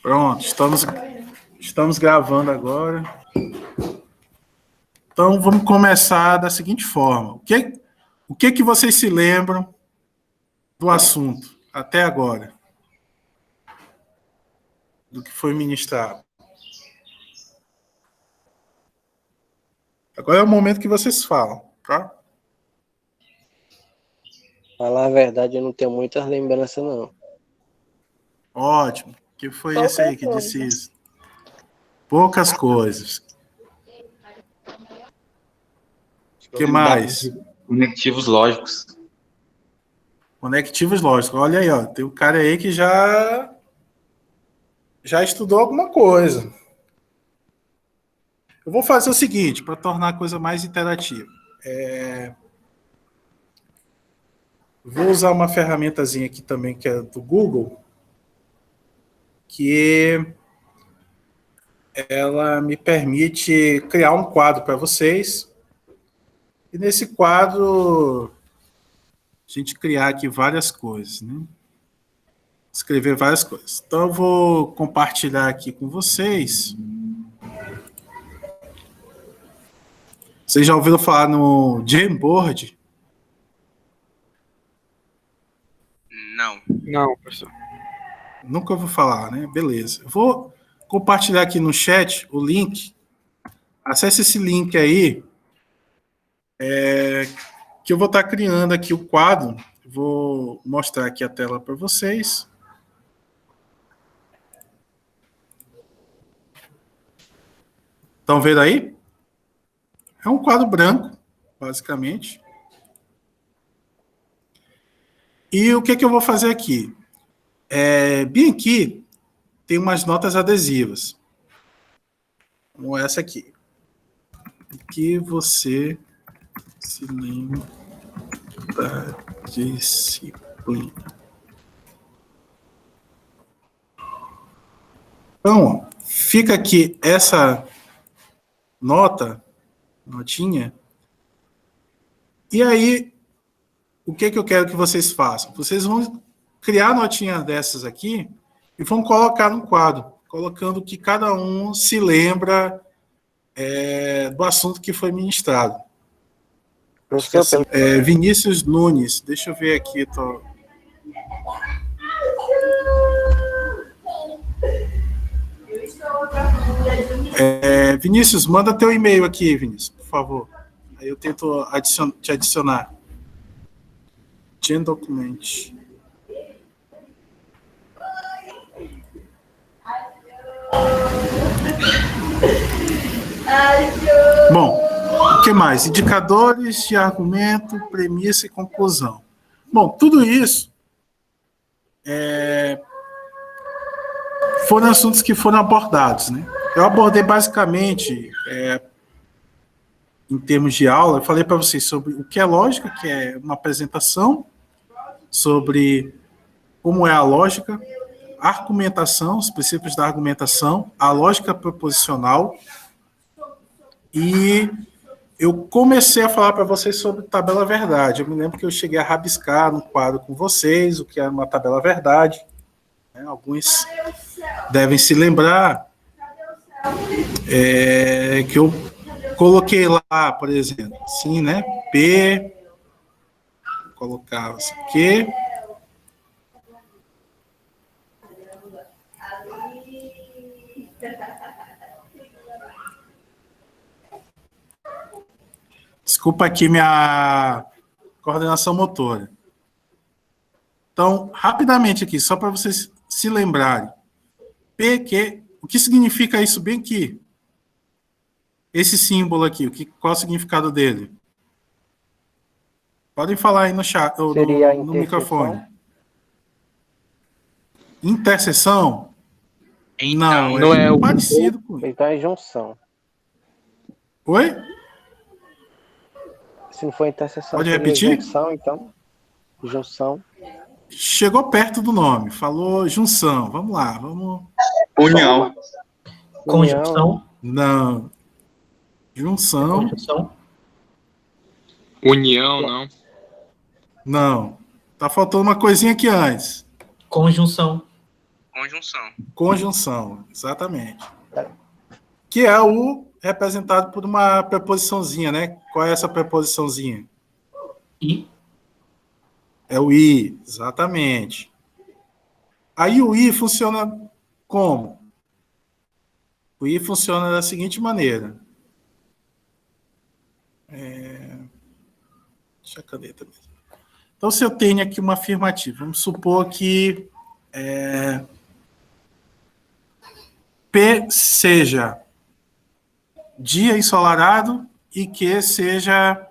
Pronto, estamos gravando agora. Então, vamos começar da seguinte forma. O que vocês se lembram do assunto até agora? Do que foi ministrado? Agora é o momento que vocês falam, tá? Falar a verdade, eu não tenho muitas lembranças, não. Ótimo. Que foi esse aí que disse isso? Poucas coisas. O que mais? Conectivos lógicos. Conectivos lógicos. Olha aí, ó. Tem um cara aí que já estudou alguma coisa. Eu vou fazer o seguinte, para tornar a coisa mais interativa. Vou usar uma ferramentazinha aqui também, que é do Google, que ela me permite criar um quadro para vocês. E nesse quadro, a gente criar aqui várias coisas, né? Escrever várias coisas. Então, eu vou compartilhar aqui com vocês. Vocês já ouviram falar no Jamboard? Não, professor. Nunca ouviu falar, né? Beleza. Eu vou compartilhar aqui no chat o link. Acesse esse link aí, que eu vou estar criando aqui o quadro. Vou mostrar aqui a tela para vocês. Estão vendo aí? É um quadro branco, basicamente. E o que eu vou fazer aqui? Bem aqui, tem umas notas adesivas. Como essa aqui. Que você se lembra da disciplina. Então, ó, fica aqui essa notinha. E aí, o que eu quero que vocês façam? Vocês vão criar notinhas dessas aqui e vão colocar no quadro, colocando que cada um se lembra do assunto que foi ministrado. Professor, Vinícius Nunes, deixa eu ver aqui. Vinícius, manda teu e-mail aqui, Vinícius, por favor. Aí eu tento te adicionar. Gen Document. Bom, o que mais? Indicadores de argumento, premissa e conclusão. Bom, tudo isso foram assuntos que foram abordados, né? Eu abordei basicamente, em termos de aula, eu falei para vocês sobre o que é lógica, que é uma apresentação, sobre como é a lógica, argumentação, os princípios da argumentação, a lógica proposicional, e eu comecei a falar para vocês sobre tabela verdade. Eu me lembro que eu cheguei a rabiscar no quadro com vocês o que era uma tabela verdade. Né? Alguns devem se lembrar que eu coloquei lá, por exemplo, assim, né? P, colocava assim, Q, desculpa aqui minha coordenação motora. Então, rapidamente aqui, só para vocês se lembrarem. PQ, o que significa isso bem aqui? Esse símbolo aqui, qual é o significado dele? Podem falar aí no chat, ou no microfone. Interseção? Então, não é parecido com isso. então é junção. Oi? Se não for interseção, pode repetir? Junção, então. Junção. Chegou perto do nome, falou junção. Vamos lá, vamos. União. Conjunção. Não. Junção. Conjunção. União, não. Não. Tá faltando uma coisinha aqui antes. Conjunção. Conjunção, exatamente. Que é o representado por uma preposiçãozinha, né? Qual é essa preposiçãozinha? I. É o I, exatamente. Aí o I funciona como? O I funciona da seguinte maneira. Deixa a caneta mesmo. Então, se eu tenho aqui uma afirmativa, vamos supor que P seja dia ensolarado e Q seja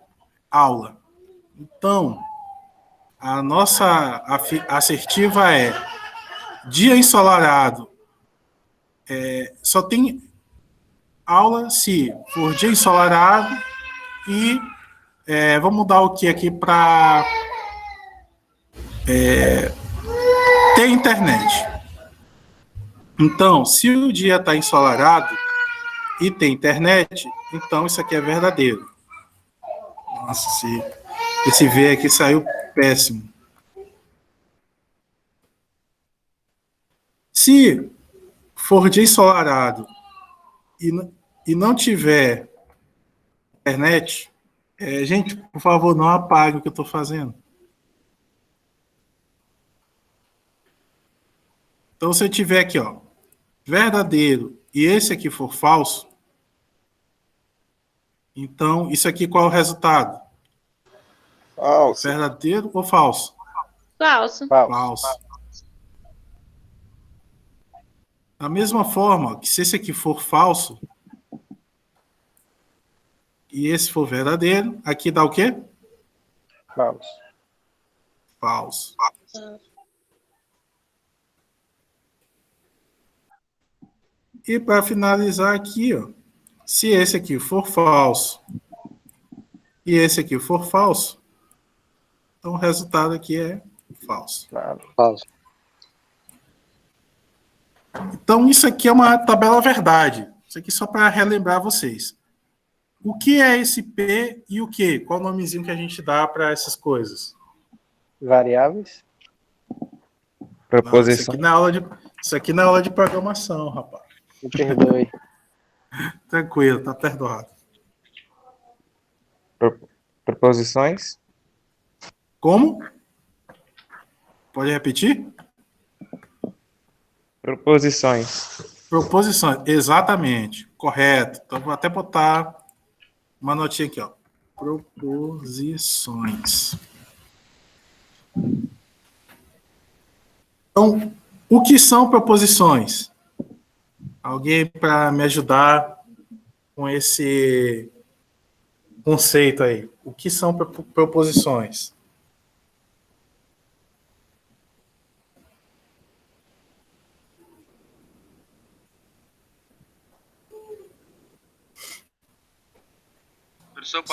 aula. Então, a nossa assertiva é dia ensolarado. Só tem aula se for dia ensolarado e vamos mudar o que aqui para ter internet. Então, se o dia está ensolarado e tem internet, então isso aqui é verdadeiro. Nossa, esse V aqui saiu péssimo. Se for dia ensolarado e não tiver internet, gente, por favor, não apague o que eu estou fazendo. Então, se eu tiver aqui, ó, verdadeiro, e esse aqui for falso, então, isso aqui qual é o resultado? Falso. Verdadeiro ou falso? Falso. Falso. Da mesma forma que se esse aqui for falso e esse for verdadeiro, aqui dá o quê? Falso. Falso. E para finalizar aqui, ó, se esse aqui for falso e esse aqui for falso, então o resultado aqui é falso. Falso. Então isso aqui é uma tabela verdade. Isso aqui só para relembrar vocês. O que é esse P e o Q? Qual o nomezinho que a gente dá para essas coisas? Variáveis. Não, isso aqui não é aula de programação, rapaz. Me perdoe. Tranquilo, tá perdoado. Preposições? Como? Pode repetir? Proposições. Proposições, exatamente, correto. Então, vou até botar uma notinha aqui, ó. Proposições. Então, o que são proposições? Alguém para me ajudar com esse conceito aí. O que são proposições?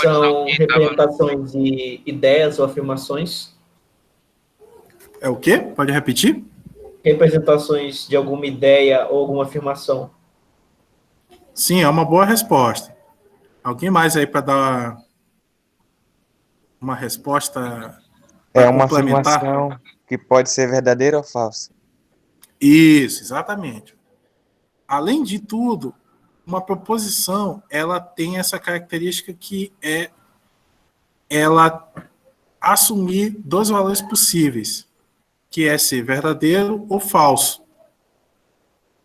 São representações de ideias ou afirmações. É o quê? Pode repetir? Representações de alguma ideia ou alguma afirmação. Sim, é uma boa resposta. Alguém mais aí para dar uma resposta? É uma afirmação que pode ser verdadeira ou falsa. Isso, exatamente. Além de tudo, uma proposição, ela tem essa característica que é ela assumir dois valores possíveis, que é ser verdadeiro ou falso.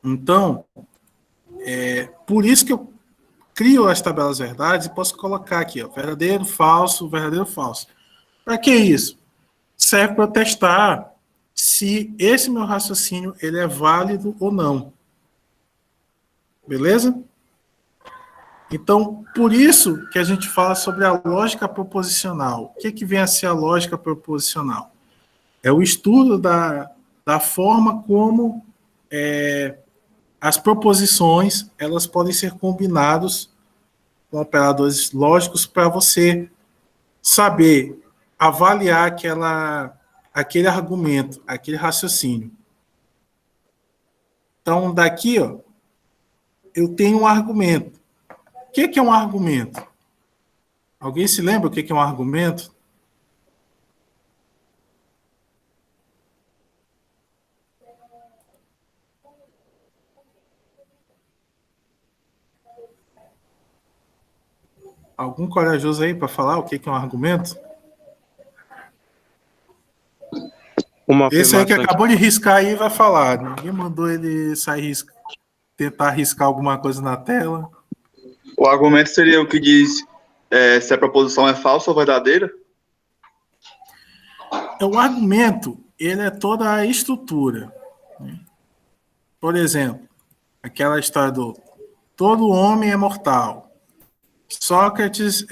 Então, por isso que eu crio as tabelas verdades e posso colocar aqui, ó, verdadeiro, falso. Para que isso? Serve para eu testar se esse meu raciocínio ele é válido ou não. Beleza? Então, por isso que a gente fala sobre a lógica proposicional. O que vem a ser a lógica proposicional? É o estudo da forma como as proposições elas podem ser combinadas com operadores lógicos para você saber avaliar aquele argumento, aquele raciocínio. Então, daqui, ó, eu tenho um argumento. O que é um argumento? Alguém se lembra o que é um argumento? Algum corajoso aí para falar o que é um argumento? Esse aí que acabou de riscar aí vai falar. Ninguém mandou ele sair tentar riscar alguma coisa na tela. O argumento seria o que diz se a proposição é falsa ou verdadeira? O argumento, ele é toda a estrutura. Né? Por exemplo, aquela história do todo homem é mortal. Sócrates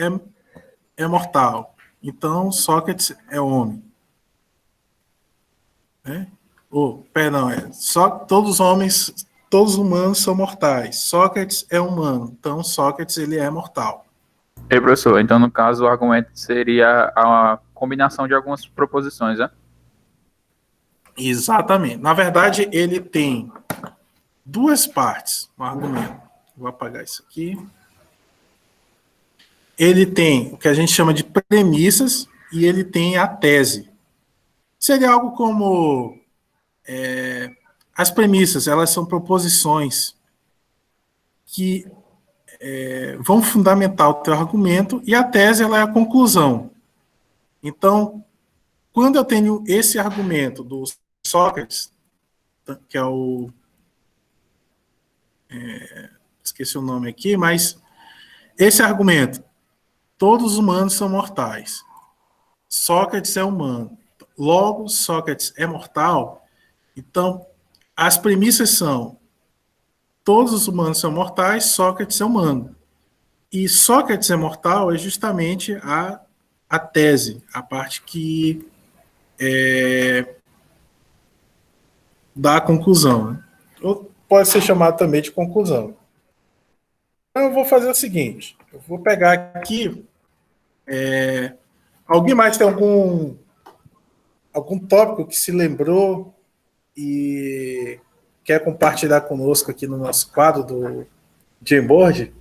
é mortal. Então, Sócrates é homem. Né? Perdão, todos os homens, todos os humanos são mortais. Sócrates é humano. Então, Sócrates ele é mortal. Professor, então no caso o argumento seria a combinação de algumas proposições, né? Exatamente. Na verdade, ele tem duas partes no argumento. Vou apagar isso aqui. Ele tem o que a gente chama de premissas e ele tem a tese. Seria algo como as premissas, elas são proposições que vão fundamentar o teu argumento e a tese ela é a conclusão. Então, quando eu tenho esse argumento do Sócrates, que é o... esqueci o nome aqui, mas esse argumento, todos os humanos são mortais. Sócrates é humano. Logo, Sócrates é mortal. Então, as premissas são todos os humanos são mortais, Sócrates é humano. E Sócrates é mortal é justamente a tese, a parte que dá a conclusão. Né? Ou pode ser chamado também de conclusão. Então, eu vou fazer o seguinte, eu vou pegar aqui, alguém mais tem algum tópico que se lembrou e quer compartilhar conosco aqui no nosso quadro do Jamboard?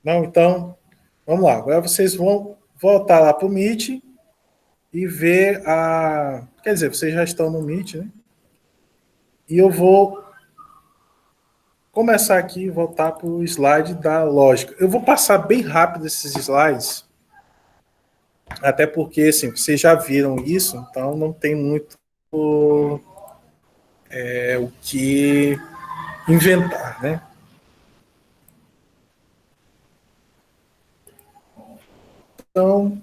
Não? Então, vamos lá. Agora vocês vão voltar lá para o Meet e ver a... Quer dizer, vocês já estão no Meet, né? E eu vou começar aqui e voltar para o slide da lógica. Eu vou passar bem rápido esses slides, até porque, assim, vocês já viram isso, então não tem muito o que inventar, né? Então,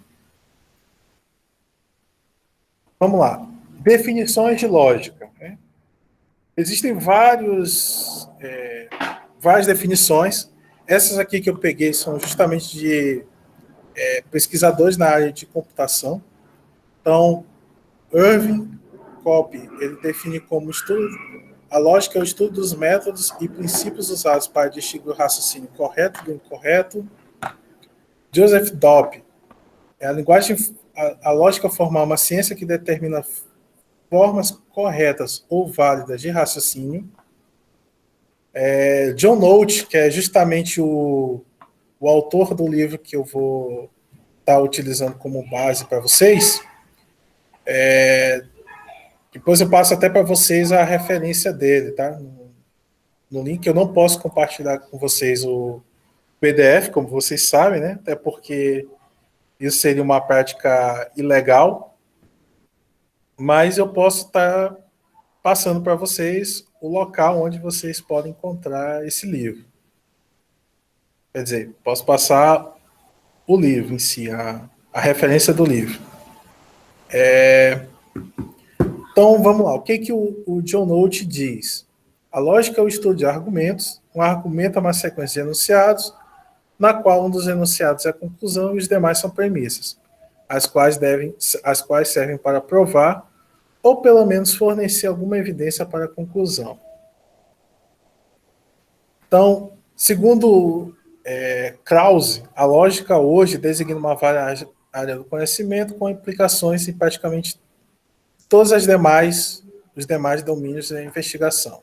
vamos lá. Definições de lógica. Né? Existem várias definições. Essas aqui que eu peguei são justamente de pesquisadores na área de computação. Então, Irving Cope, ele define como a lógica é o estudo dos métodos e princípios usados para distinguir o raciocínio correto do incorreto. Joseph Dopp, a lógica formal é uma ciência que determina formas corretas ou válidas de raciocínio. John Note, que é justamente o autor do livro que eu vou estar utilizando como base para vocês. Depois eu passo até para vocês a referência dele, tá? No link eu não posso compartilhar com vocês o PDF, como vocês sabem, né? Até porque isso seria uma prática ilegal, mas eu posso estar passando para vocês o local onde vocês podem encontrar esse livro. Quer dizer, posso passar o livro em si, a referência do livro. Então, vamos lá. O que o John Note diz? A lógica é o estudo de argumentos. Um argumento é uma sequência de enunciados, na qual um dos enunciados é a conclusão e os demais são premissas, as quais servem para provar ou pelo menos fornecer alguma evidência para a conclusão. Então, segundo Krause, a lógica hoje designa uma vasta área do conhecimento com implicações em praticamente todos os demais domínios da investigação.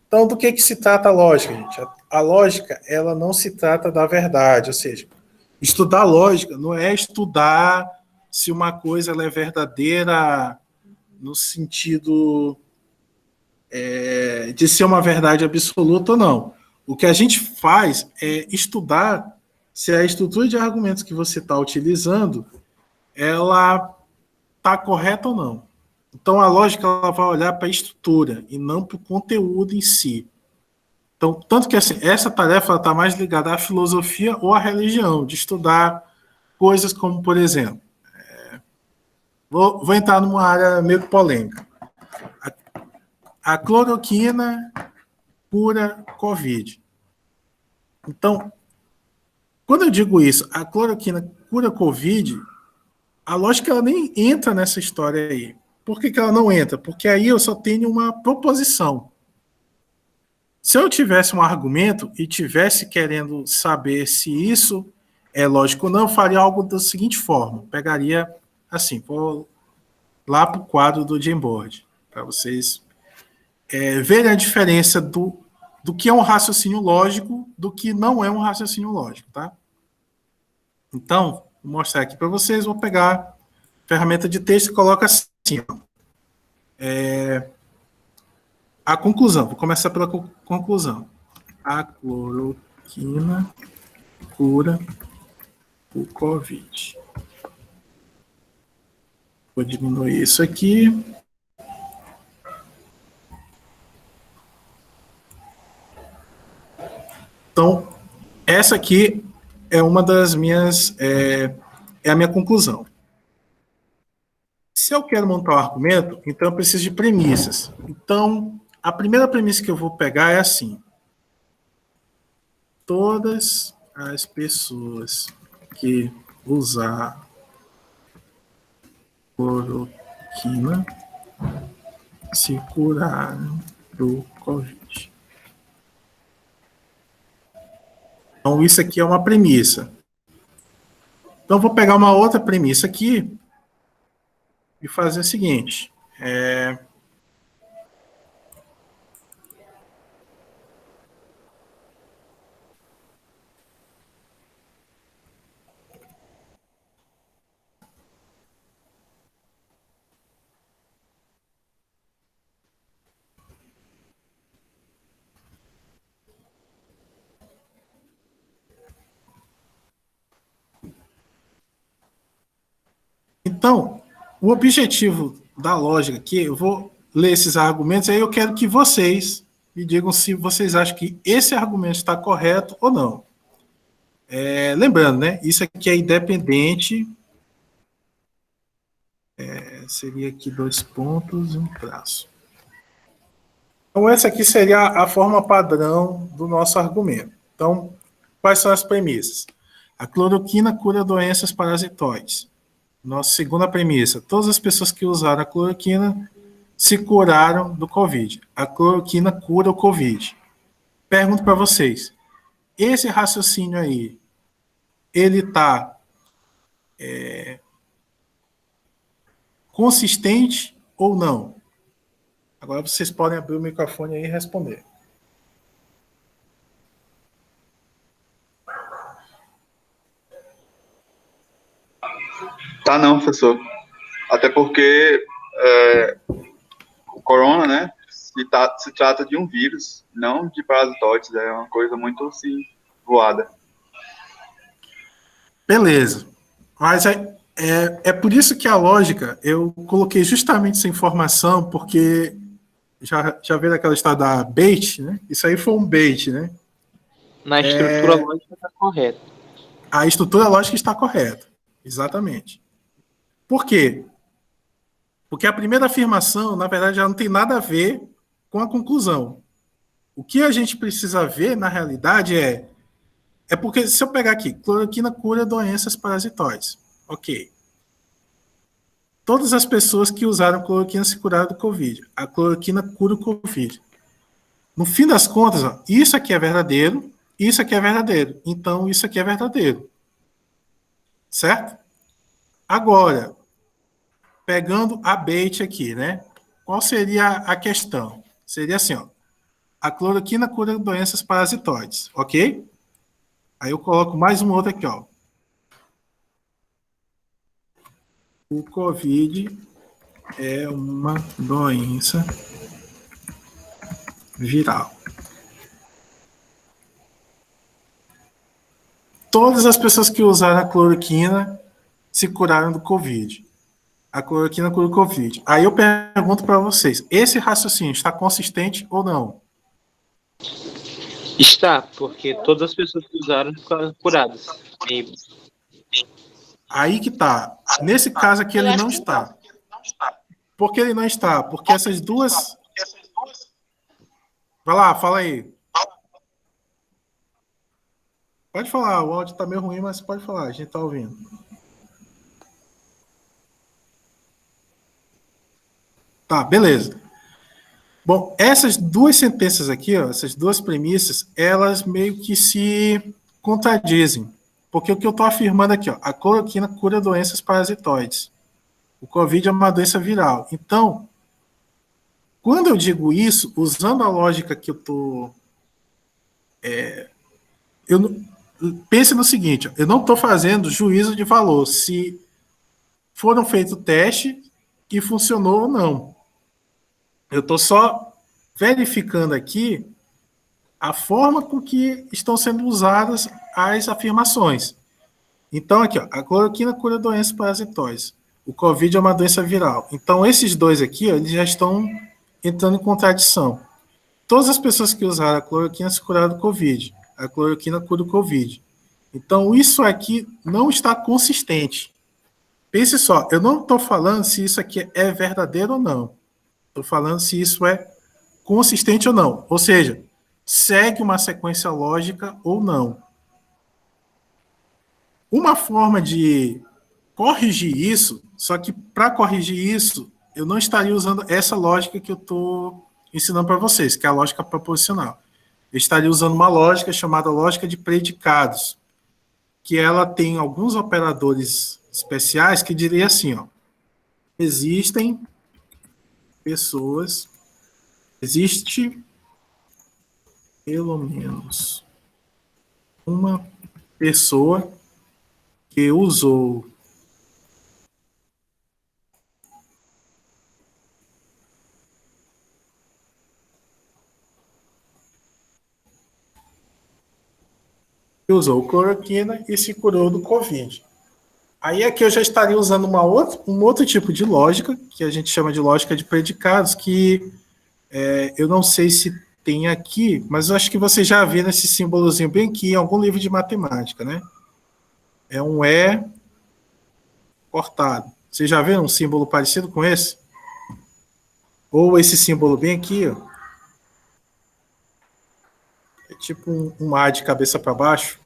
Então, do que se trata a lógica, gente? A lógica, ela não se trata da verdade, ou seja, estudar lógica não é estudar se uma coisa ela é verdadeira no sentido de ser uma verdade absoluta ou não. O que a gente faz é estudar se a estrutura de argumentos que você está utilizando ela está correta ou não. Então, a lógica ela vai olhar para a estrutura e não para o conteúdo em si. Então, tanto que assim, essa tarefa está mais ligada à filosofia ou à religião, de estudar coisas como, por exemplo, vou entrar numa área meio polêmica. A cloroquina cura COVID. Então, quando eu digo isso, a cloroquina cura COVID, a lógica ela nem entra nessa história aí. Por que ela não entra? Porque aí eu só tenho uma proposição. Se eu tivesse um argumento e tivesse querendo saber se isso é lógico ou não, eu faria algo da seguinte forma. Pegaria, assim, vou lá para o quadro do Jamboard, para vocês verem a diferença do que é um raciocínio lógico do que não é um raciocínio lógico, tá? Então, vou mostrar aqui para vocês, vou pegar a ferramenta de texto e coloco assim, ó. A conclusão, vou começar pela conclusão. A cloroquina cura o COVID. Vou diminuir isso aqui. Então, essa aqui é uma das minhas, é a minha conclusão. Se eu quero montar um argumento, então eu preciso de premissas. Então, a primeira premissa que eu vou pegar é assim. Todas as pessoas que usar cloroquina se curaram do COVID. Então, isso aqui é uma premissa. Então, vou pegar uma outra premissa aqui e fazer o seguinte. Então, o objetivo da lógica aqui, eu vou ler esses argumentos, aí eu quero que vocês me digam se vocês acham que esse argumento está correto ou não. Lembrando, né? Isso aqui é independente. Seria aqui 2 pontos e um traço. Então, essa aqui seria a forma padrão do nosso argumento. Então, quais são as premissas? A cloroquina cura doenças parasitoides. Nossa segunda premissa, todas as pessoas que usaram a cloroquina se curaram do COVID. A cloroquina cura o COVID. Pergunto para vocês, esse raciocínio aí, ele está consistente ou não? Agora vocês podem abrir o microfone aí e responder. Tá não, professor. Até porque o corona, né, se trata de um vírus, não de parasitóides, é uma coisa muito, assim, voada. Beleza. Mas é por isso que a lógica, eu coloquei justamente essa informação, porque já veio aquela história da bait, né? Isso aí foi um bait, né? Na estrutura lógica está correta. A estrutura lógica está correta. Exatamente. Por quê? Porque a primeira afirmação, na verdade, já não tem nada a ver com a conclusão. O que a gente precisa ver, na realidade, é porque, se eu pegar aqui, cloroquina cura doenças parasitoides. Ok. Todas as pessoas que usaram cloroquina se curaram do Covid. A cloroquina cura o Covid. No fim das contas, ó, isso aqui é verdadeiro, isso aqui é verdadeiro. Então, isso aqui é verdadeiro. Certo? Agora, pegando a bait aqui, né? Qual seria a questão? Seria assim, ó. A cloroquina cura doenças parasitoides, ok? Aí eu coloco mais uma outra aqui, ó. o COVID é uma doença viral. Todas as pessoas que usaram a cloroquina se curaram do COVID. A cloroquina cura o COVID. Aí eu pergunto para vocês, esse raciocínio está consistente ou não? Está, porque todas as pessoas que usaram ficaram curadas. Aí que tá. Nesse caso aqui ele não está. Por que ele não está? Porque essas duas... Vai lá, fala aí. Pode falar, o áudio está meio ruim, mas pode falar, a gente está ouvindo. Tá, beleza. Bom, essas duas sentenças aqui, ó, essas duas premissas, elas meio que se contradizem. Porque o que eu estou afirmando aqui, ó, a cloroquina cura doenças parasitoides. O COVID é uma doença viral. Então, quando eu digo isso, usando a lógica que eu estou... pense no seguinte, eu não estou fazendo juízo de valor se foram feitos testes e funcionou ou não. Eu estou só verificando aqui a forma com que estão sendo usadas as afirmações. Então, aqui, ó, a cloroquina cura doenças parasitoides. O COVID é uma doença viral. Então, esses dois aqui, ó, eles já estão entrando em contradição. Todas as pessoas que usaram a cloroquina se curaram do COVID. A cloroquina cura o COVID. Então, isso aqui não está consistente. Pense só, eu não estou falando se isso aqui é verdadeiro ou não. Estou falando se isso é consistente ou não. Ou seja, segue uma sequência lógica ou não. Uma forma de corrigir isso, só que para corrigir isso, eu não estaria usando essa lógica que eu estou ensinando para vocês, que é a lógica proposicional. Eu estaria usando uma lógica chamada lógica de predicados, que ela tem alguns operadores especiais que diria assim, ó, existem pessoas, existe pelo menos uma pessoa que usou cloroquina e se curou do COVID. Aí aqui eu já estaria usando um outro tipo de lógica, que a gente chama de lógica de predicados, que eu não sei se tem aqui, mas eu acho que você já viu esse símbolozinho bem aqui em algum livro de matemática, né? É um E cortado. Você já viu um símbolo parecido com esse? Ou esse símbolo bem aqui, ó. É tipo um A de cabeça para baixo.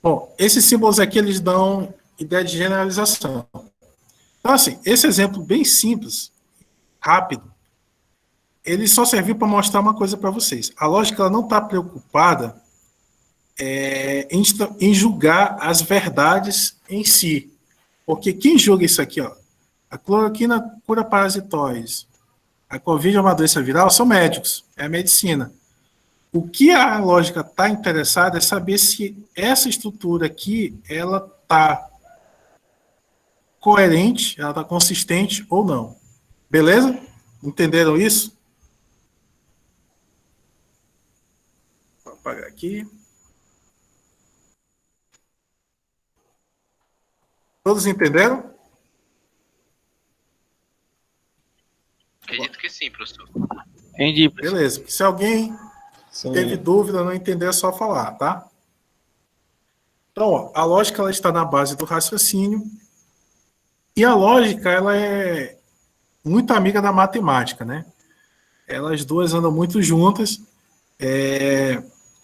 Bom, esses símbolos aqui, eles dão ideia de generalização. Então, assim, esse exemplo bem simples, rápido, ele só serviu para mostrar uma coisa para vocês. A lógica ela não está preocupada em julgar as verdades em si. Porque quem julga isso aqui, ó, a cloroquina cura parasitoides, a Covid é uma doença viral, são médicos, é a medicina. O que a lógica está interessada é saber se essa estrutura aqui, ela está coerente, ela está consistente ou não. Beleza? Entenderam isso? Vou apagar aqui. Todos entenderam? Acredito que sim, professor. Entendi, professor. Beleza. Se alguém teve dúvida, não entender, é só falar, tá? Então, ó, a lógica ela está na base do raciocínio e a lógica ela é muito amiga da matemática, né? Elas duas andam muito juntas.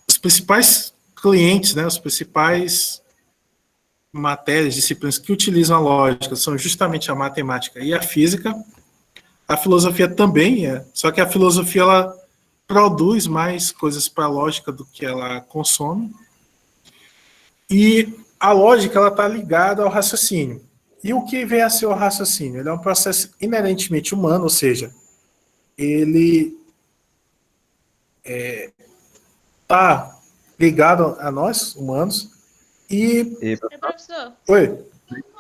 Os principais clientes, né, os principais matérias, disciplinas que utilizam a lógica são justamente a matemática e a física. A filosofia também só que a filosofia ela produz mais coisas para a lógica do que ela consome. E a lógica ela está ligada ao raciocínio. E o que vem a ser o raciocínio? Ele é um processo inerentemente humano, ou seja, ele está ligado a nós, humanos, e... E Professor, Oi,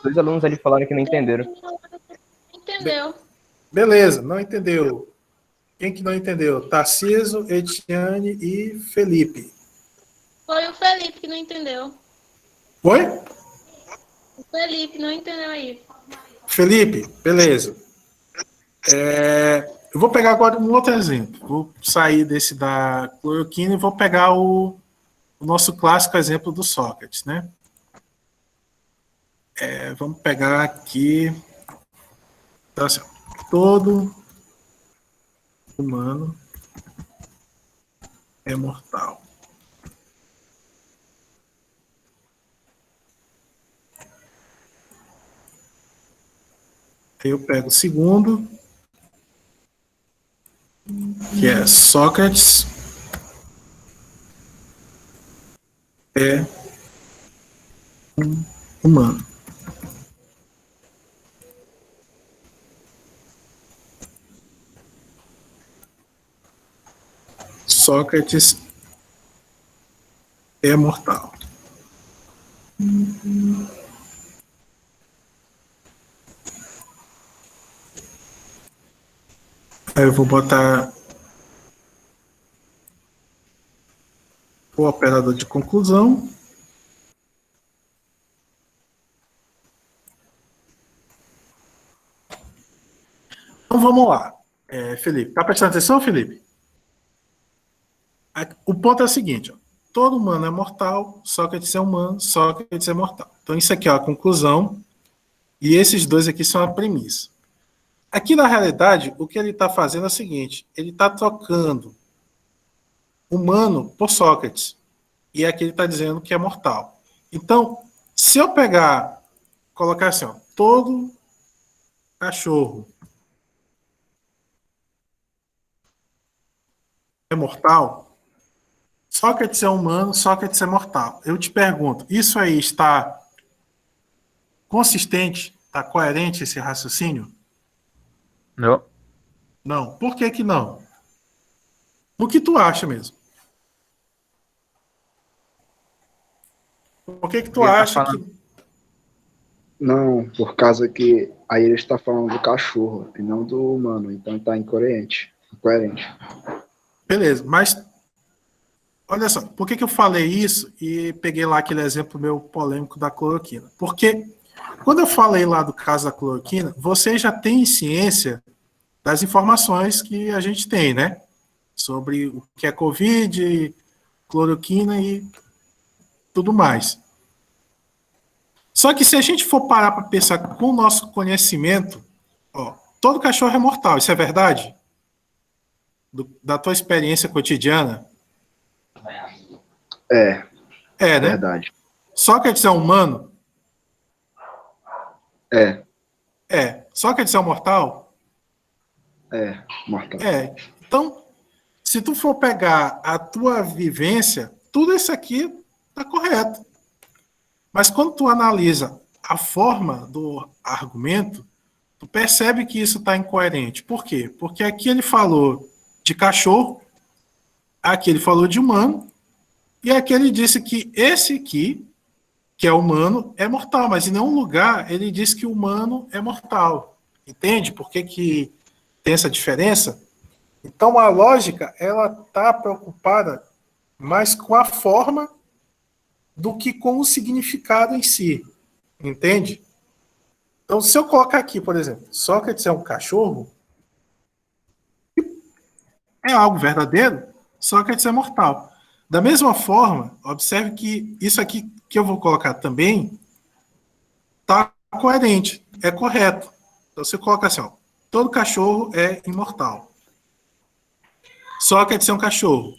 dois alunos ali falaram que não entenderam. entendeu? beleza, não entendeu. Quem que não entendeu? Tarciso, Etiane e Felipe. Foi o Felipe que não entendeu. Oi? O Felipe não entendeu aí. Felipe, beleza. Eu vou pegar agora um outro exemplo. Vou sair desse da cloroquina e vou pegar o nosso clássico exemplo do Sócrates, né? Vamos pegar aqui. Tá assim, todo humano é mortal. Aí eu pego o segundo, que é Sócrates é um humano. Sócrates é mortal. Aí eu vou botar o operador de conclusão. Então vamos lá. Felipe, tá prestando atenção, Felipe? O ponto é o seguinte, ó. Todo humano é mortal, Sócrates é humano, Sócrates é mortal. Então isso aqui é a conclusão, e esses dois aqui são a premissa. Aqui na realidade, o que ele está fazendo é o seguinte, ele está trocando humano por Sócrates, e aqui ele está dizendo que é mortal. Então, se eu colocar assim, ó, todo cachorro é mortal, Sócrates é humano, Sócrates é mortal. Eu te pergunto, isso aí está consistente, está coerente esse raciocínio? Não. Não. Por que que não? O que tu acha mesmo? Por que que tu Ele tá acha falando. que... Não, por causa que aí ele está falando do cachorro e não do humano, então está incoerente. Beleza, mas olha só, por que que eu falei isso e peguei lá aquele exemplo meu polêmico da cloroquina? Porque quando eu falei lá do caso da cloroquina, você já tem ciência das informações que a gente tem, né? Sobre o que é Covid, cloroquina e tudo mais. Só que se a gente for parar para pensar com o nosso conhecimento, ó, todo cachorro é mortal, isso é verdade? Da tua experiência cotidiana? É né? verdade. Sócrates é humano? É, Sócrates é um mortal? mortal. Então, se tu for pegar a tua vivência, tudo isso aqui está correto. Mas quando tu analisa a forma do argumento, tu percebe que isso está incoerente. Por quê? Porque aqui ele falou de cachorro, aqui ele falou de humano, e aqui ele disse que esse aqui, que é humano, é mortal, mas em nenhum lugar ele diz que o humano é mortal. Entende por que tem essa diferença? Então a lógica, ela está preocupada mais com a forma do que com o significado em si. Entende? Então, se eu colocar aqui, por exemplo, Sócrates é um cachorro, é algo verdadeiro, Sócrates é mortal. Da mesma forma, observe que isso aqui que eu vou colocar também está coerente, é correto. Então, você coloca assim, ó, todo cachorro é imortal. Sócrates é um cachorro.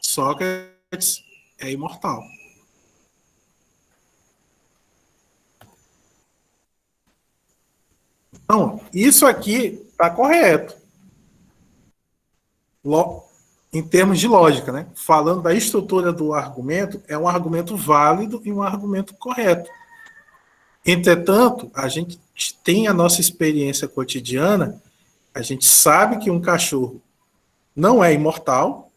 Sócrates é imortal. Então, isso aqui está correto. Em termos de lógica, né? Falando da estrutura do argumento, é um argumento válido e um argumento correto. Entretanto, a gente tem a nossa experiência cotidiana, a gente sabe que um cachorro não é imortal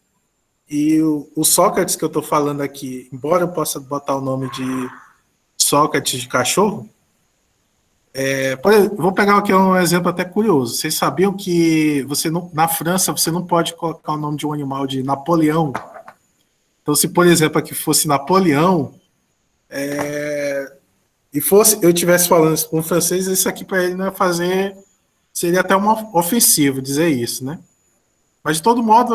E o Sócrates que eu estou falando aqui, embora eu possa botar o nome de Sócrates de cachorro, vou pegar aqui um exemplo até curioso. Vocês sabiam que na França você não pode colocar o nome de um animal de Napoleão? Então, se, por exemplo, aqui fosse Napoleão, e eu estivesse falando isso com um francês, isso aqui para ele não ia fazer, seria até ofensivo dizer isso, né? Mas, de todo modo,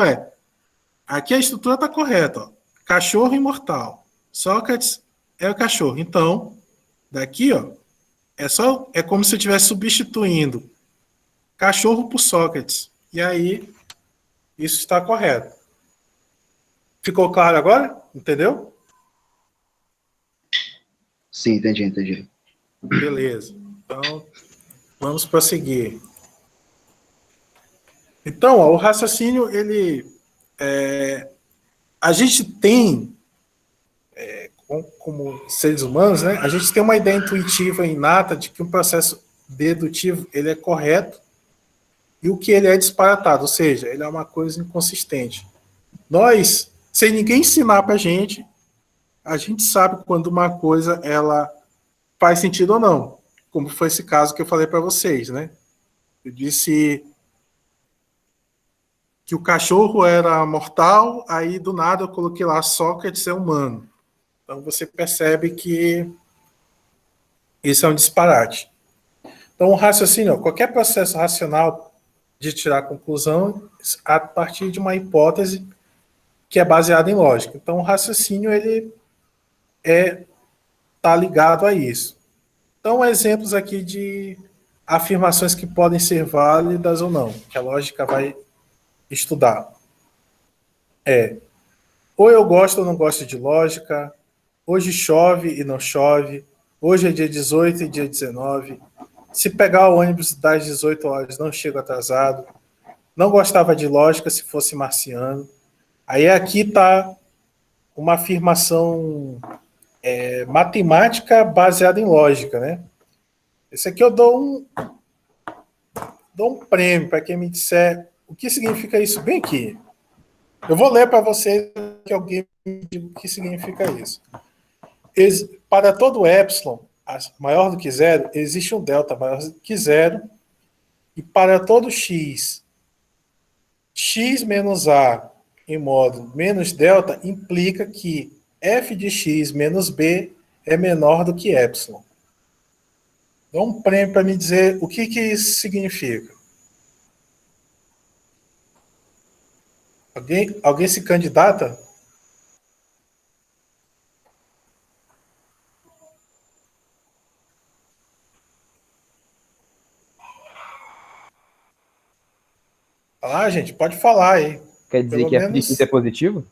aqui a estrutura está correta. Ó. Cachorro imortal. Sócrates é o cachorro. Então, daqui, ó, é como se eu estivesse substituindo cachorro por Sócrates. E aí, isso está correto. Ficou claro agora? Entendeu? Sim, entendi. Beleza. Então, vamos prosseguir. Então, ó, o raciocínio, a gente tem, como seres humanos, né, a gente tem uma ideia intuitiva inata de que um processo dedutivo ele é correto e o que ele é disparatado, ou seja, ele é uma coisa inconsistente. Nós, sem ninguém ensinar para a gente sabe quando uma coisa ela faz sentido ou não, como foi esse caso que eu falei para vocês, né? Eu disse que o cachorro era mortal, aí do nada eu coloquei lá Sócrates é humano. Então você percebe que isso é um disparate. Então o raciocínio, qualquer processo racional de tirar conclusão a partir de uma hipótese que é baseada em lógica. Então o raciocínio ele está ligado a isso. Então exemplos aqui de afirmações que podem ser válidas ou não, que a lógica vai estudar. Ou eu gosto ou não gosto de lógica, hoje chove e não chove, hoje é dia 18 e dia 19, se pegar o ônibus das 18 horas não chego atrasado, não gostava de lógica se fosse marciano. Aí aqui está uma afirmação matemática baseada em lógica, né? Esse aqui eu dou um prêmio para quem me disser o que significa isso bem aqui. Eu vou ler para vocês que alguém me diga o que significa isso. Para todo epsilon maior do que zero, existe um delta maior do que zero, e para todo x menos a em modo menos delta implica que f de x menos b é menor do que epsilon. Dá um prêmio para me dizer o que isso significa. Alguém se candidata? Gente, pode falar aí. Quer dizer Pelo que f de menos... x é positivo?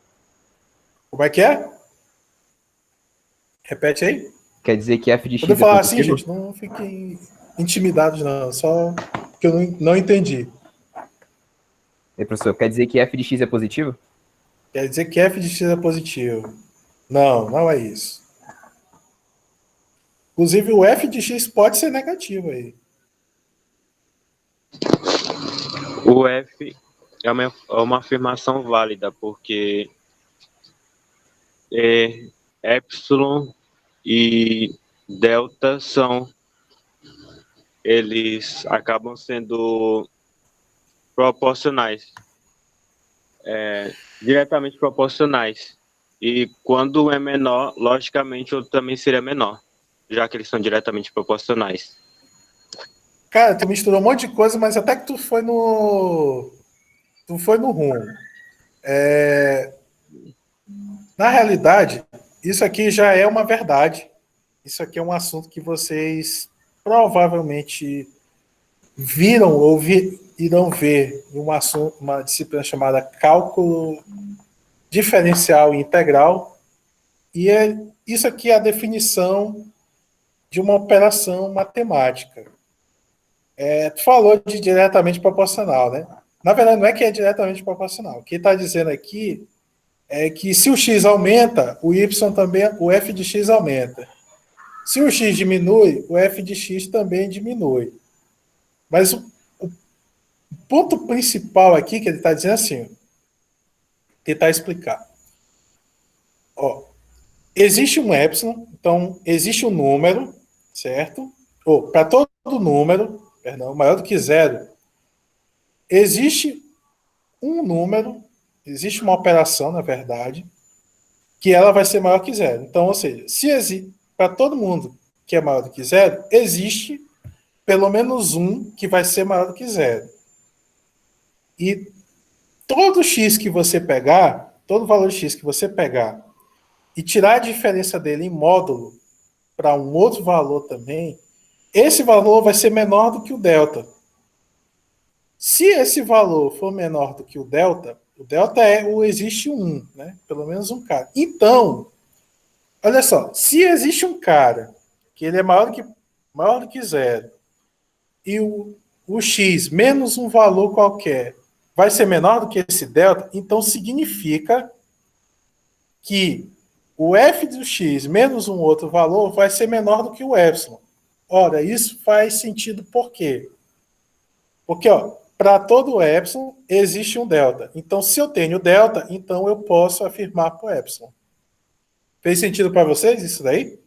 Como é que é? Repete aí. Quer dizer que f de x Quando eu falar é assim, positivo? gente, não fiquem intimidados, não. Só que eu não entendi. E, professor, quer dizer que f de x é positivo? Quer dizer que f de x é positivo. Não é isso. Inclusive, o f de x pode ser negativo aí. O F é uma afirmação válida, porque epsilon e delta eles acabam sendo proporcionais, diretamente proporcionais. E quando um é menor, logicamente o outro também seria menor, já que eles são diretamente proporcionais. Cara, tu misturou um monte de coisa, mas até que tu foi no rumo. Na realidade, isso aqui já é uma verdade. Isso aqui é um assunto que vocês provavelmente viram ou irão ver em uma disciplina chamada Cálculo Diferencial e Integral. E isso aqui é a definição de uma operação matemática. Tu falou de diretamente proporcional, né? Na verdade, não é que é diretamente proporcional. O que está dizendo aqui é que se o x aumenta, o y também, o f de x aumenta. Se o x diminui, o f de x também diminui. Mas o ponto principal aqui que ele está dizendo assim, tentar explicar. Ó, existe um epsilon, então existe um número, certo? Ou para todo número, perdão, maior do que zero, existe um número, existe uma operação, na verdade, que ela vai ser maior que zero. Então, ou seja, se para todo mundo que é maior do que zero, existe pelo menos um que vai ser maior do que zero. E todo x que você pegar, todo valor x que você pegar e tirar a diferença dele em módulo para um outro valor também, esse valor vai ser menor do que o delta. Se esse valor for menor do que o delta é o existe um, né? Pelo menos um cara. Então, olha só, se existe um cara que ele é maior do que zero e o x menos um valor qualquer vai ser menor do que esse delta, então significa que o f do x menos um outro valor vai ser menor do que o epsilon. Ora, isso faz sentido por quê? Porque, ó, para todo epsilon existe um delta. Então, se eu tenho delta, então eu posso afirmar para o epsilon. Fez sentido para vocês isso daí?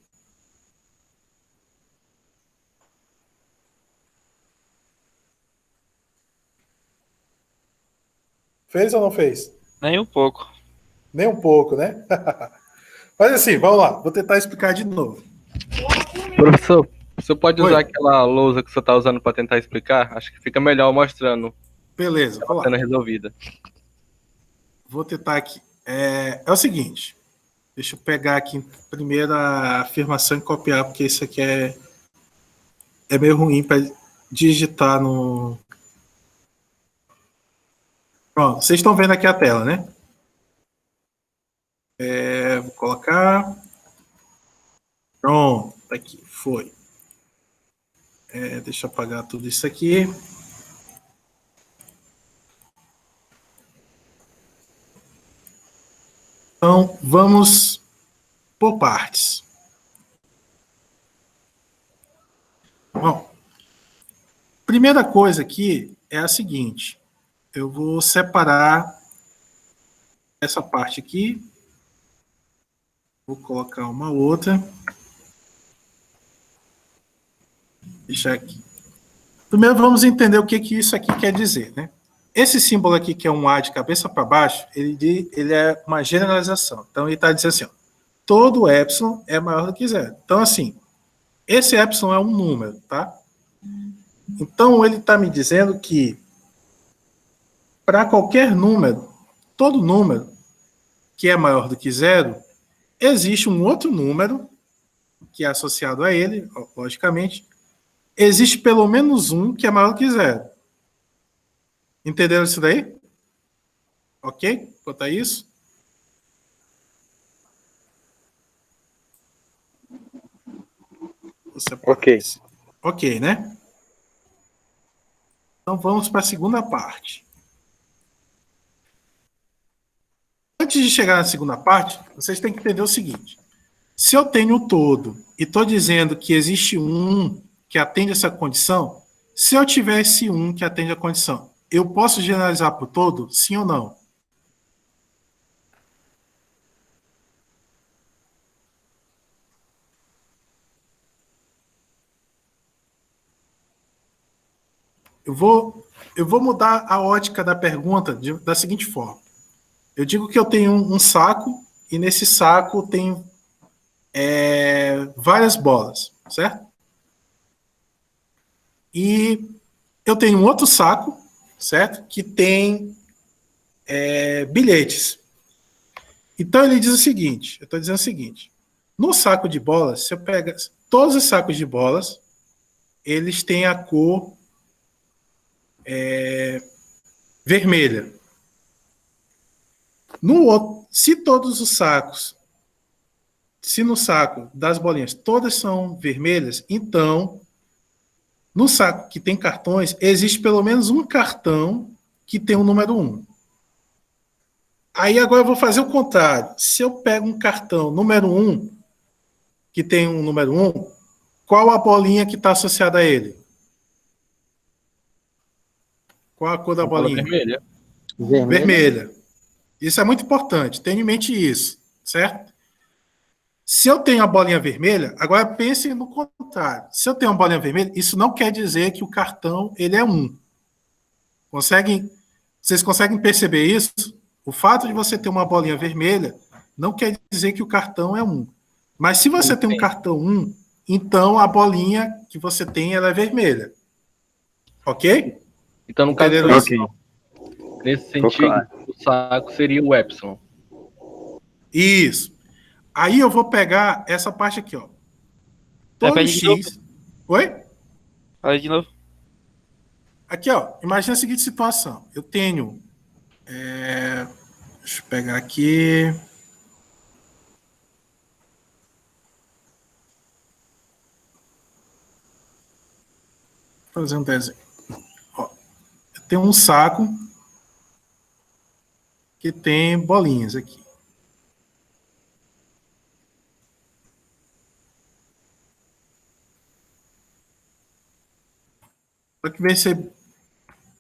Fez ou não fez? Nem um pouco. Nem um pouco, né? Mas assim, vamos lá. Vou tentar explicar de novo. Professor, você pode Oi. usar aquela lousa que você está usando para tentar explicar? Acho que fica melhor mostrando. Beleza, Ela vamos sendo lá. resolvida. Vou tentar aqui. É o seguinte. Deixa eu pegar aqui primeiro a afirmação e copiar, porque isso aqui é meio ruim para digitar no... Pronto, vocês estão vendo aqui a tela, né? Vou colocar... Pronto, tá aqui, foi. Deixa eu apagar tudo isso aqui. Então, vamos por partes. Bom, primeira coisa aqui é a seguinte. Eu vou separar essa parte aqui. Vou colocar uma outra. Deixar aqui. Primeiro vamos entender o que isso aqui quer dizer, né? Esse símbolo aqui, que é um A de cabeça para baixo, ele é uma generalização. Então, ele está dizendo assim, ó, todo epsilon é maior do que zero. Então, assim, esse epsilon é um número, tá? Então, ele está me dizendo que para qualquer número, todo número que é maior do que zero, existe um outro número que é associado a ele, logicamente, existe pelo menos um que é maior do que zero. Entenderam isso daí? Ok? Quanto a isso? Ok. Ok, né? Então vamos para a segunda parte. Antes de chegar na segunda parte, vocês têm que entender o seguinte. Se eu tenho o todo e estou dizendo que existe um que atende essa condição, se eu tiver esse um que atende a condição, eu posso generalizar para o todo? Sim ou não? Eu vou mudar a ótica da pergunta da seguinte forma. Eu digo que eu tenho um saco e nesse saco tem várias bolas, certo? E eu tenho um outro saco, certo? Que tem bilhetes. Então ele diz o seguinte, eu estou dizendo o seguinte, no saco de bolas, se eu pego todos os sacos de bolas, eles têm a cor vermelha. Se todos os sacos, se no saco das bolinhas todas são vermelhas, então no saco que tem cartões, existe pelo menos um cartão que tem o número 1. Aí agora eu vou fazer o contrário. Se eu pego um cartão número 1, que tem um número 1, qual a bolinha que está associada a ele? Qual a cor da bolinha? Vermelha. Vermelha. Isso é muito importante, tenha em mente isso, certo? Se eu tenho a bolinha vermelha, agora pensem no contrário. Se eu tenho uma bolinha vermelha, isso não quer dizer que o cartão ele é 1. Vocês conseguem perceber isso? O fato de você ter uma bolinha vermelha não quer dizer que o cartão é 1. Mas se você tem um cartão 1, então a bolinha que você tem ela é vermelha. Ok? Então, no caso, Entenderam isso? nesse sentido, o saco seria o epsilon. Isso. Aí eu vou pegar essa parte aqui, ó. Todo Repete de X. Oi? Fala de novo. Aqui, ó. Imagina a seguinte situação. Eu tenho. Deixa eu pegar aqui. Vou fazer um desenho. Ó, eu tenho um saco que tem bolinhas aqui. Só que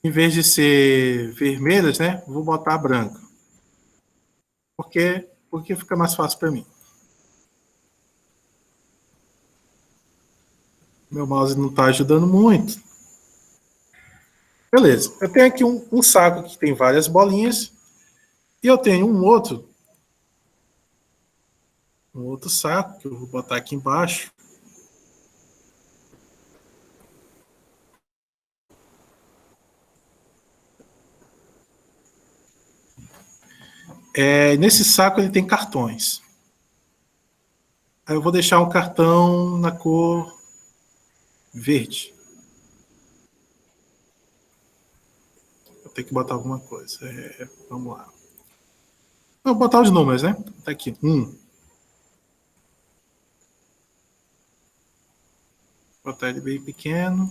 em vez de ser vermelhas, né, vou botar branca. Porque fica mais fácil para mim. Meu mouse não está ajudando muito. Beleza. Eu tenho aqui um saco que tem várias bolinhas. E eu tenho um outro saco que eu vou botar aqui embaixo. Nesse saco ele tem cartões. Aí eu vou deixar um cartão na cor verde. Vou ter que botar alguma coisa. Vamos lá. Vou botar os números, né? Tá aqui. 1. Vou botar ele bem pequeno.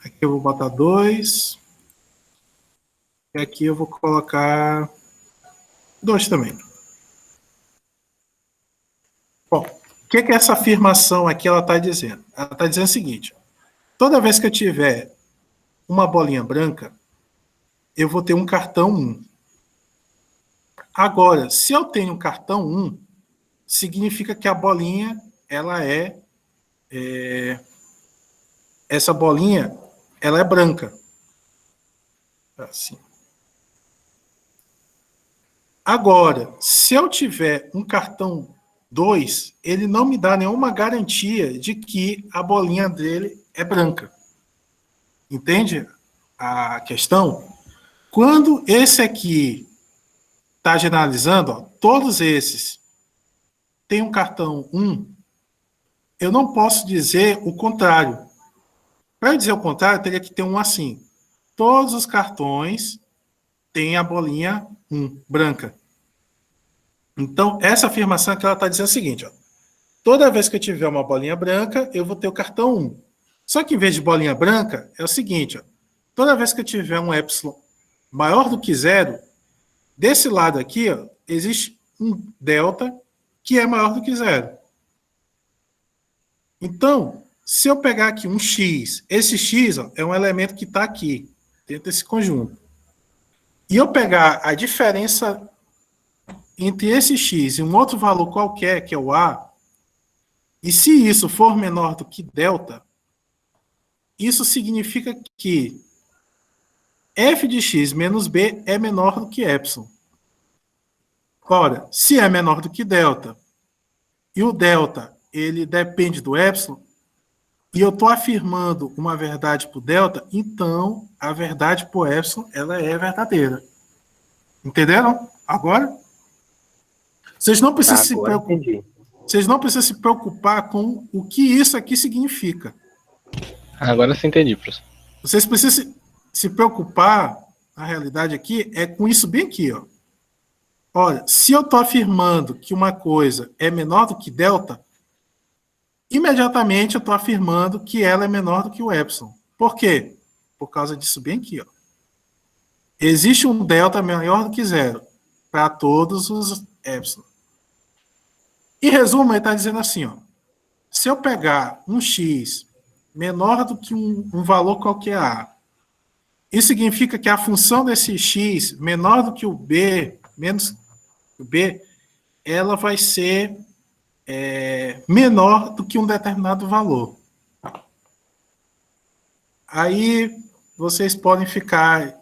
Aqui eu vou botar 2. E aqui eu vou colocar 2 também. Bom, o que essa afirmação aqui ela está dizendo? Ela está dizendo o seguinte: toda vez que eu tiver uma bolinha branca, eu vou ter um cartão 1. Agora, se eu tenho um cartão 1, significa que a bolinha, ela essa bolinha, ela é branca. Assim. Agora, se eu tiver um cartão 2, ele não me dá nenhuma garantia de que a bolinha dele é branca. Entende a questão? Quando esse aqui está generalizando, ó, todos esses têm um cartão 1, eu não posso dizer o contrário. Para dizer o contrário, eu teria que ter um assim. Todos os cartões têm a bolinha 1, branca. Então, essa afirmação que ela está dizendo é o seguinte: ó, toda vez que eu tiver uma bolinha branca, eu vou ter o cartão 1. Só que em vez de bolinha branca, é o seguinte: ó, toda vez que eu tiver um epsilon maior do que 0, desse lado aqui, ó, existe um delta que é maior do que 0. Então, se eu pegar aqui um x, esse x, ó, é um elemento que está aqui, dentro desse conjunto. E eu pegar a diferença entre esse x e um outro valor qualquer, que é o a, e se isso for menor do que delta, isso significa que f de x menos b é menor do que epsilon. Ora, se é menor do que delta, e o delta ele depende do epsilon, e eu estou afirmando uma verdade para o delta, então a verdade para o epsilon ela é verdadeira. Entenderam? Agora? Vocês não precisam se preocupar. Vocês não precisam se preocupar com o que isso aqui significa. Agora sim entendi, professor. Vocês precisam se preocupar, na realidade aqui, é com isso bem aqui, ó. Olha, se eu estou afirmando que uma coisa é menor do que delta, imediatamente eu estou afirmando que ela é menor do que o epsilon. Por quê? Por causa disso bem aqui, ó. Existe um delta maior do que zero para todos os epsilon. Em resumo, ele está dizendo assim, ó, se eu pegar um x menor do que um valor qualquer a, isso significa que a função desse x menor do que o b, menos o b, ela vai ser menor do que um determinado valor. Aí vocês podem ficar,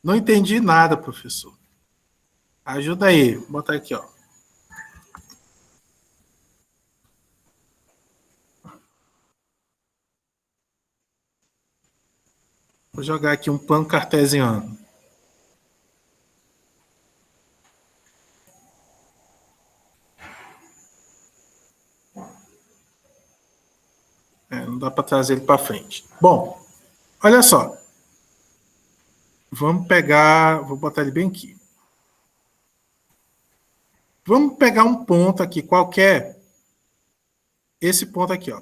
não entendi nada, professor. Ajuda aí, vou botar aqui, ó. Vou jogar aqui um plano cartesiano. Não dá para trazer ele para frente. Bom, olha só. Vamos pegar, vou botar ele bem aqui. Vamos pegar um ponto aqui qualquer. Esse ponto aqui, ó.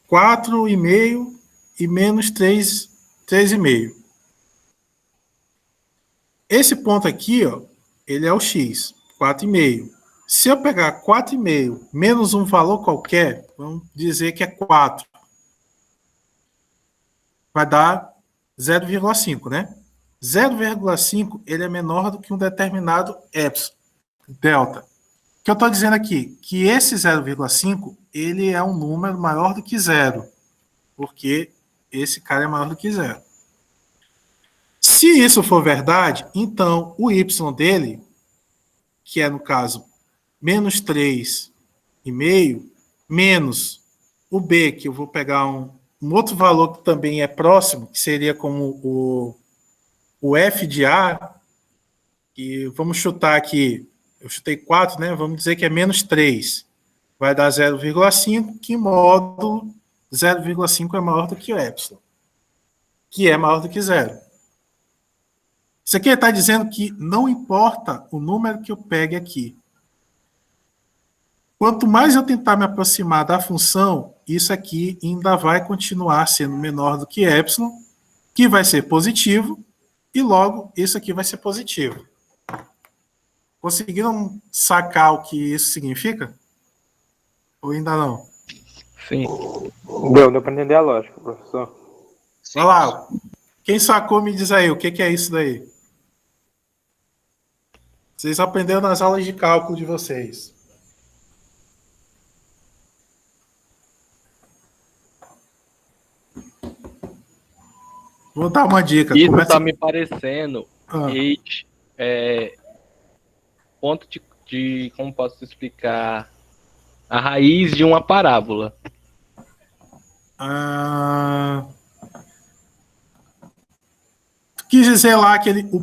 4,5 e menos 3,5. Esse ponto aqui, ó, ele é o x, 4,5. Se eu pegar 4,5 menos um valor qualquer, vamos dizer que é 4, vai dar 0,5, né? 0,5 ele é menor do que um determinado epsilon, delta. O que eu estou dizendo aqui? Que esse 0,5 ele é um número maior do que zero, porque esse cara é maior do que zero. Se isso for verdade, então o y dele, que é no caso menos 3,5, menos o b, que eu vou pegar um outro valor que também é próximo, que seria como o f de a, e vamos chutar aqui, eu chutei 4, né? Vamos dizer que é menos 3. Vai dar 0,5, que módulo 0,5 é maior do que o epsilon, que é maior do que zero. Isso aqui está dizendo que não importa o número que eu pegue aqui. Quanto mais eu tentar me aproximar da função, isso aqui ainda vai continuar sendo menor do que epsilon, que vai ser positivo, e logo isso aqui vai ser positivo. Conseguiram sacar o que isso significa? Ou ainda não? Sim. Deu para entender a lógica, professor. Olha lá. Quem sacou, me diz aí, o que é isso daí? Vocês aprenderam nas aulas de cálculo de vocês. Vou dar uma dica. Isso está me parecendo ponto de como posso explicar, a raiz de uma parábola. Tu quis dizer lá o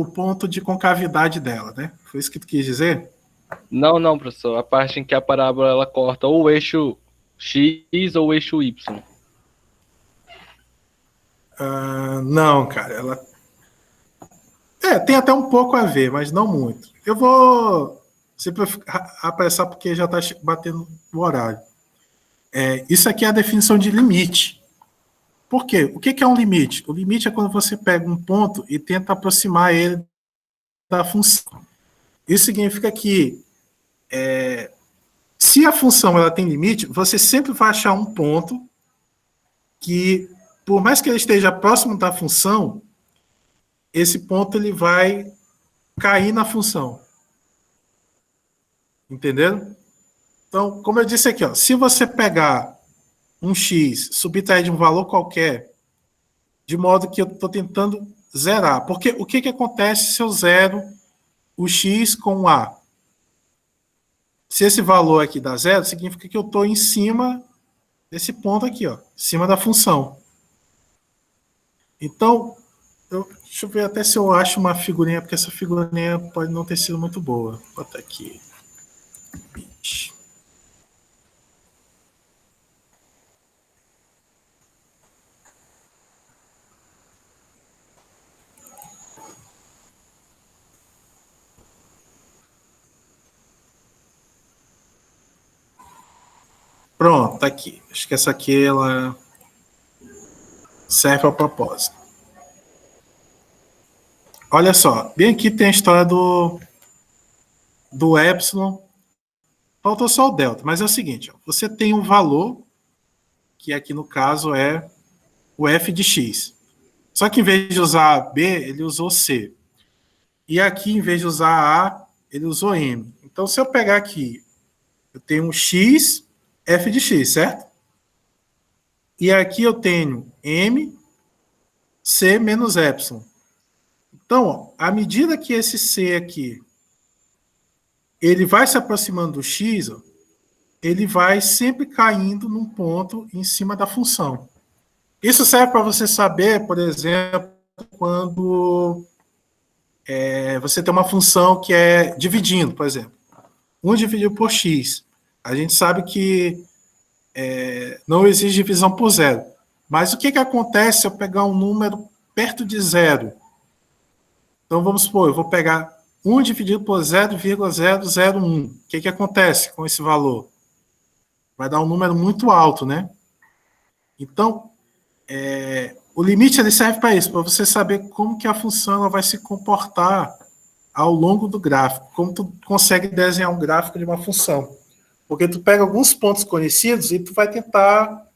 ponto de concavidade dela, né? Foi isso que tu quis dizer? Não, professor. A parte em que a parábola ela corta ou o eixo X ou o eixo Y. Não, cara. Ela tem até um pouco a ver, mas não muito. Eu vou sempre apressar porque já está batendo o horário. Isso aqui é a definição de limite. Por quê? O que é um limite? O limite é quando você pega um ponto e tenta aproximar ele da função. Isso significa que se a função ela tem limite, você sempre vai achar um ponto que, por mais que ele esteja próximo da função, esse ponto ele vai cair na função. Entenderam? Então, como eu disse aqui, ó, se você pegar um x, subtrair de um valor qualquer, de modo que eu estou tentando zerar. Porque o que acontece se eu zero o x com a? Se esse valor aqui dá zero, significa que eu estou em cima desse ponto aqui, ó, em cima da função. Então, deixa eu ver até se eu acho uma figurinha, porque essa figurinha pode não ter sido muito boa. Vou botar aqui. Pronto, tá aqui. Acho que essa aqui, ela serve ao propósito. Olha só, bem aqui tem a história do epsilon. Faltou só o delta, mas é o seguinte, ó, você tem um valor, que aqui no caso é o f de x. Só que em vez de usar B, ele usou C. E aqui, em vez de usar A, ele usou M. Então, se eu pegar aqui, eu tenho um x, f de x, certo? E aqui eu tenho M, C menos epsilon. Então, ó, à medida que esse C aqui, ele vai se aproximando do x, ó, ele vai sempre caindo num ponto em cima da função. Isso serve para você saber, por exemplo, quando você tem uma função que é dividindo, por exemplo. 1 dividido por x. A gente sabe que não existe divisão por zero. Mas o que acontece se eu pegar um número perto de zero? Então, vamos supor, eu vou pegar 1 dividido por 0,001. O que acontece com esse valor? Vai dar um número muito alto, né? Então, o limite ele serve para isso, para você saber como que a função ela vai se comportar ao longo do gráfico, como tu consegue desenhar um gráfico de uma função. Porque tu pega alguns pontos conhecidos e tu vai tentar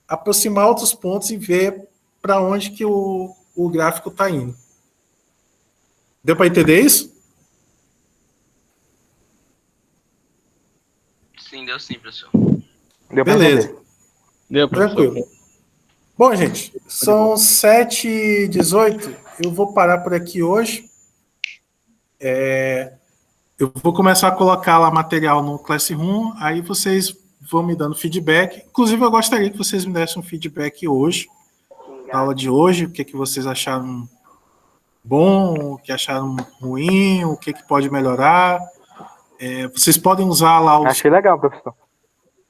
aproximar outros pontos e ver para onde que o gráfico está indo. Deu para entender isso? Sim, deu sim, professor. Deu pra Beleza. entender. Deu, professor. Tranquilo. Bom, gente, são 7h18. Eu vou parar por aqui hoje. Eu vou começar a colocar lá material no Classroom, aí vocês vão me dando feedback. Inclusive, eu gostaria que vocês me dessem um feedback hoje, na aula de hoje, o que vocês acharam bom, o que acharam ruim, o que pode melhorar. Vocês podem usar lá os... Achei legal, professor.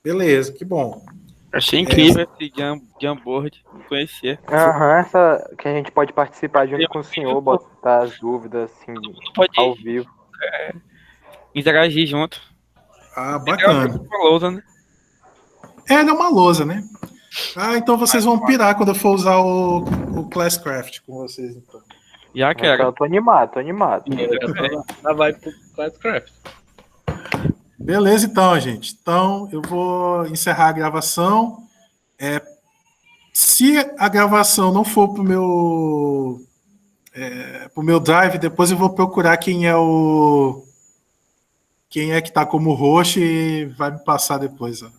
Beleza, que bom. Achei incrível esse Jamboard, não conhecia. Essa que a gente pode participar junto com o senhor, botar as dúvidas assim, ao vivo. Interagir junto. Ah, bacana. Uma lousa, né? Não é uma lousa, né? Então vocês vão pirar quando eu for usar o Classcraft com vocês, então. Já quero. Eu tô animado. Já vai pro Classcraft. Beleza, então, gente. Então, eu vou encerrar a gravação. Se a gravação não for pro meu drive, depois eu vou procurar quem é que está como host e vai me passar depois, ó.